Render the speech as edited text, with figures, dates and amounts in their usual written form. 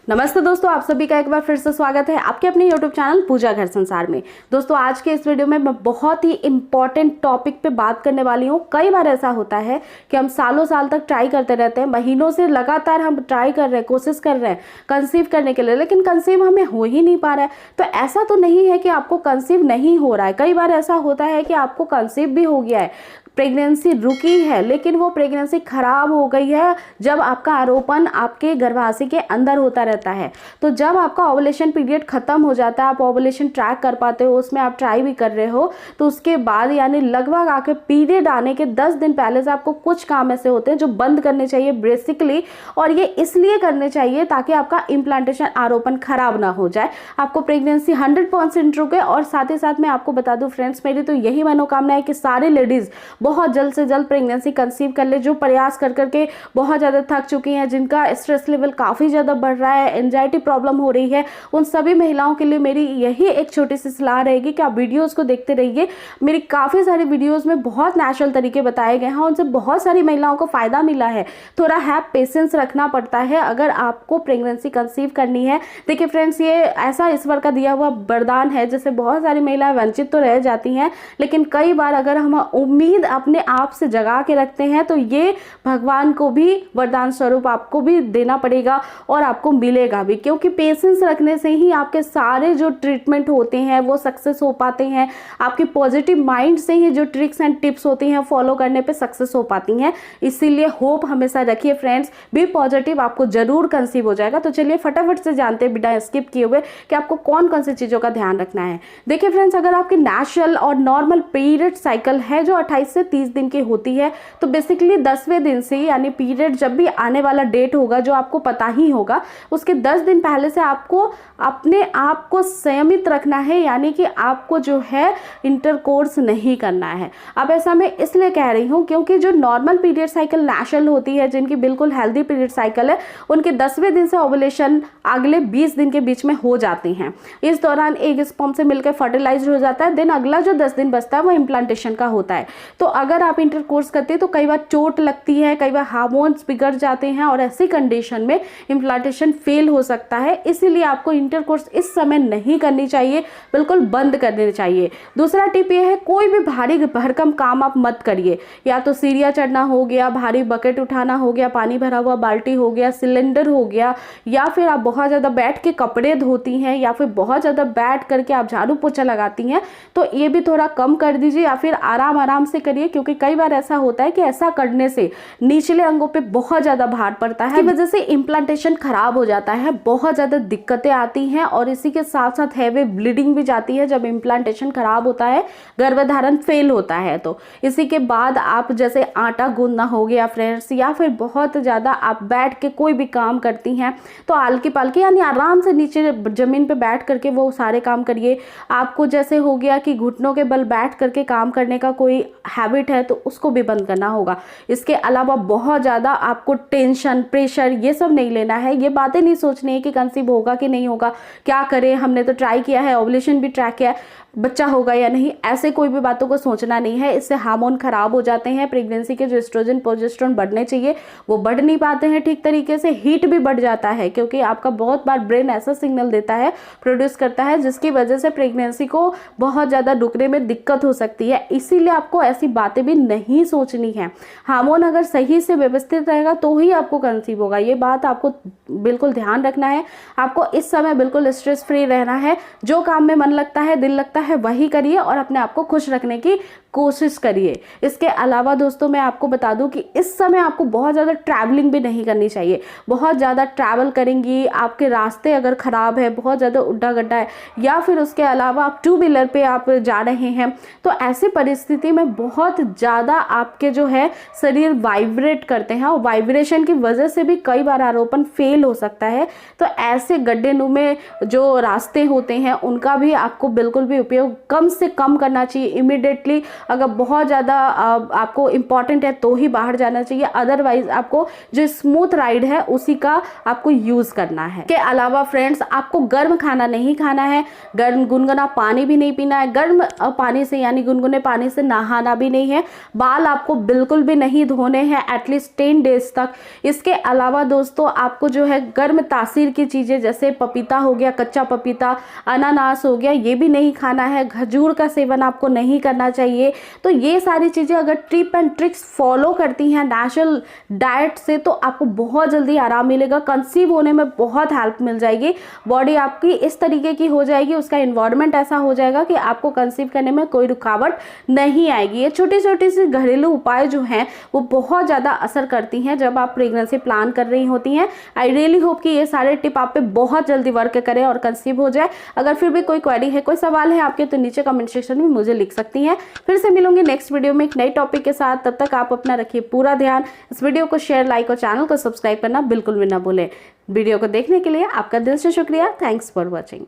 नमस्ते दोस्तों, आप सभी का एक बार फिर से स्वागत है आपके अपने YouTube चैनल पूजा घर संसार में। दोस्तों, आज के इस वीडियो में मैं बहुत ही इंपॉर्टेंट टॉपिक पे बात करने वाली हूँ। कई बार ऐसा होता है कि हम सालों साल तक ट्राई करते रहते हैं, महीनों से लगातार हम ट्राई कर रहे हैं, कोशिश कर रहे हैं कंसीव करने के लिए, लेकिन कंसीव हमें हो ही नहीं पा रहा है। तो ऐसा तो नहीं है कि आपको कंसीव नहीं हो रहा है। कई बार ऐसा होता है कि आपको कंसीव भी हो गया है, प्रेगनेंसी रुकी है, लेकिन वो प्रेगनेंसी खराब हो गई है जब आपका आरोपण आपके गर्भाशय के अंदर होता रहता है। तो जब आपका ओवुलेशन पीरियड खत्म हो जाता है, आप ओवुलेशन ट्रैक कर पाते हो, उसमें आप ट्राई भी कर रहे हो, तो उसके बाद यानी लगभग आके पीरियड आने के 10 दिन पहले से आपको कुछ काम ऐसे होते हैं जो बंद करने चाहिए बेसिकली। और ये इसलिए करने चाहिए ताकि आपका इम्प्लांटेशन आरोपण खराब ना हो जाए, आपको प्रेगनेंसी 100% रुके। और साथ ही साथ मैं आपको बता दूं फ्रेंड्स, मेरी तो यही मनोकामना है कि सारे लेडीज बहुत जल्द से जल्द प्रेगनेंसी कंसीव कर ले, जो प्रयास कर करके बहुत ज़्यादा थक चुकी हैं, जिनका स्ट्रेस लेवल काफ़ी ज़्यादा बढ़ रहा है, एंजाइटी प्रॉब्लम हो रही है, उन सभी महिलाओं के लिए मेरी यही एक छोटी सी सलाह रहेगी कि आप वीडियोज़ को देखते रहिए। मेरी काफ़ी सारी वीडियोज़ में बहुत नेचुरल तरीके बताए गए हैं, उनसे बहुत सारी महिलाओं को फ़ायदा मिला है। थोड़ा है पेशेंस रखना पड़ता है अगर आपको प्रेगनेंसी कंसीव करनी है। देखिए फ्रेंड्स, ये ऐसा ईश्वर का दिया हुआ वरदान है, जैसे बहुत सारी महिलाएं वंचित तो रह जाती हैं, लेकिन कई बार अगर हम उम्मीद अपने आप से जगा के रखते हैं तो ये भगवान को भी वरदान स्वरूप आपको भी देना पड़ेगा और आपको मिलेगा भी, क्योंकि पेशेंस रखने से ही आपके सारे जो ट्रीटमेंट होते हैं वो सक्सेस हो पाते हैं। आपकी पॉजिटिव माइंड से ही जो ट्रिक्स एंड टिप्स होती हैं फॉलो करने पे सक्सेस हो पाती हैं। इसीलिए होप हमेशा रखिए फ्रेंड्स, बी पॉजिटिव, आपको जरूर कंसीव हो जाएगा। तो चलिए फटाफट से जानते हैं बिना स्किप किए हुए कि आपको कौन कौन सी चीज़ों का ध्यान रखना है। देखिए फ्रेंड्स, अगर आपकी नेचुरल और नॉर्मल पीरियड साइकिल है जो 28 से 30 दिन की होती है, तो बेसिकली 10वें दिन से यानी पीरियड जब भी आने वाला डेट होगा जो आपको पता ही होगा, उसके 10 दिन पहले से आपको अपने आप को संयमित रखना है, यानी कि आपको जो है इंटरकोर्स नहीं करना है। अब ऐसा मैं इसलिए कह रही हूँ क्योंकि जो नॉर्मल पीरियड साइकिल नेचुरल होती है, जिनकी बिल्कुल हेल्दी पीरियड साइकिल है, उनके 10वें दिन से ओवुलेशन अगले 20 दिन के बीच में हो जाती हैं। इस दौरान एग स्पर्म से मिलकर फर्टिलाइज हो जाता है। देन अगला जो 10 दिन बचता है वो इम्प्लांटेशन का होता है। तो अगर आप इंटरकोर्स करते हैं तो कई बार चोट लगती है, कई बार हार्मोन्स बिगड़ जाते हैं और ऐसी कंडीशन में इम्प्लांटेशन फेल हो सकता है। इसीलिए आपको इंटरकोर्स इस समय नहीं करनी चाहिए, बिल्कुल बंद कर देनी चाहिए। दूसरा टिप ये है, कोई भी भारी भरकम काम आप मत करिए। या तो सीढ़ियाँ चढ़ना हो गया, भारी बकेट उठाना हो गया, पानी भरा हुआ बाल्टी हो गया, सिलेंडर हो गया, या फिर आप बहुत ज़्यादा बैठ के कपड़े धोती हैं, या फिर बहुत ज़्यादा बैठ करके आप झाड़ू पोछा लगाती हैं, तो ये भी थोड़ा कम कर दीजिए या फिर आराम आराम से करिए। क्योंकि कई बार ऐसा होता है कि ऐसा करने से निचले अंगों पे बहुत ज़्यादा भार पड़ता है, वजह से इम्प्लांटेशन खराब हो जाता है, बहुत ज़्यादा दिक्कतें आती हैं और इसी के साथ साथ हैवी ब्लीडिंग भी जाती है जब इम्प्लांटेशन खराब होता है, गर्भधारण फेल होता है। तो इसी के बाद आप जैसे आटा गूंदना हो गया फ्रेंड्स, या फिर बहुत ज़्यादा आप बैठ के कोई भी काम करती हैं तो आलकी पालकी यानी आराम से नीचे ज़मीन पे बैठ करके वो सारे काम करिए। आपको जैसे हो गया कि घुटनों के बल बैठ करके काम करने का कोई हैबिट है तो उसको भी बंद करना होगा। इसके अलावा बहुत ज़्यादा आपको टेंशन, प्रेशर ये सब नहीं लेना है। ये बातें नहीं सोचनी है कि कंसीव होगा कि नहीं होगा, क्या करें, हमने तो ट्राई किया है, ओवुलेशन भी ट्रैक किया है, बच्चा होगा या नहीं, ऐसे कोई भी बातों को सोचना नहीं है। इससे हार्मोन खराब हो जाते हैं, प्रेगनेंसी के जो एस्ट्रोजन प्रोजेस्टेरोन बढ़ने चाहिए वो बढ़ नहीं पाते हैं ठीक तरीके से। हीट भी बढ़ जाता है क्योंकि आपका बहुत बार ब्रेन ऐसा सिग्नल देता है, प्रोड्यूस करता है, जिसकी वजह से प्रेगनेंसी को बहुत ज़्यादा रुकने में दिक्कत हो सकती है। इसीलिए आपको ऐसी बातें भी नहीं सोचनी है। हार्मोन अगर सही से व्यवस्थित रहेगा तो ही आपको कंसीव होगा, ये बात आपको बिल्कुल ध्यान रखना है। आपको इस समय बिल्कुल स्ट्रेस फ्री रहना है, जो काम में मन लगता है, दिल लगता है वही करिए और अपने आप को खुश रखने की कोशिश करिए। इसके अलावा दोस्तों मैं आपको बता दूं कि इस समय आपको बहुत ज़्यादा ट्रैवलिंग भी नहीं करनी चाहिए। बहुत ज़्यादा ट्रैवल करेंगी, आपके रास्ते अगर ख़राब है, बहुत ज़्यादा उड्डा गड्ढा है, या फिर उसके अलावा आप 2 व्हीलर पे आप जा रहे हैं, तो ऐसी परिस्थिति में बहुत ज़्यादा आपके जो है शरीर वाइब्रेट करते हैं और वाइब्रेशन की वजह से भी कई बार आरोपण फेल हो सकता है। तो ऐसे गड्ढे नुमे जो रास्ते होते हैं उनका भी आपको बिल्कुल भी उपयोग कम से कम करना चाहिए। इमीडिएटली अगर बहुत ज़्यादा आपको इम्पॉर्टेंट है तो ही बाहर जाना चाहिए, अदरवाइज आपको जो स्मूथ राइड है उसी का आपको यूज़ करना है। के अलावा फ्रेंड्स, आपको गर्म खाना नहीं खाना है, गर्म गुनगुना पानी भी नहीं पीना है, गर्म पानी से यानी गुनगुने पानी से नहाना भी नहीं है, बाल आपको बिल्कुल भी नहीं धोने हैं एटलीस्ट 10 डेज तक। इसके अलावा दोस्तों आपको जो है गर्म तासीर की चीज़ें जैसे पपीता हो गया, कच्चा पपीता, अनानास हो गया, ये भी नहीं खाना है, खजूर का सेवन आपको नहीं करना चाहिए। तो ये सारी चीज़ें अगर टिप एंड ट्रिक्स फॉलो करती हैं नेचुरल डाइट से तो आपको बहुत जल्दी आराम मिलेगा, कंसीव होने में बहुत हेल्प मिल जाएगी, बॉडी आपकी इस तरीके की हो जाएगी, उसका इन्वायरमेंट ऐसा हो जाएगा कि आपको कंसीव करने में कोई रुकावट नहीं आएगी। ये छोटी छोटी सी घरेलू उपाय जो हैं वो बहुत ज़्यादा असर करती हैं जब आप प्रेगनेंसी प्लान कर रही होती हैं। आई रियली होप कि ये सारे टिप आप पे बहुत जल्दी वर्क करें और कंसीव हो जाए। अगर फिर भी कोई क्वेरी है, कोई सवाल है आपके, तो नीचे कमेंट सेक्शन में मुझे लिख सकती हैं। फिर से मिलूंगी नेक्स्ट वीडियो में एक नई टॉपिक के साथ। तब तक आप अपना रखिए पूरा ध्यान। इस वीडियो को शेयर, लाइक और चैनल को सब्सक्राइब करना बिल्कुल भी ना भूलें। वीडियो को देखने के लिए आपका दिल से शुक्रिया। Thanks for watching.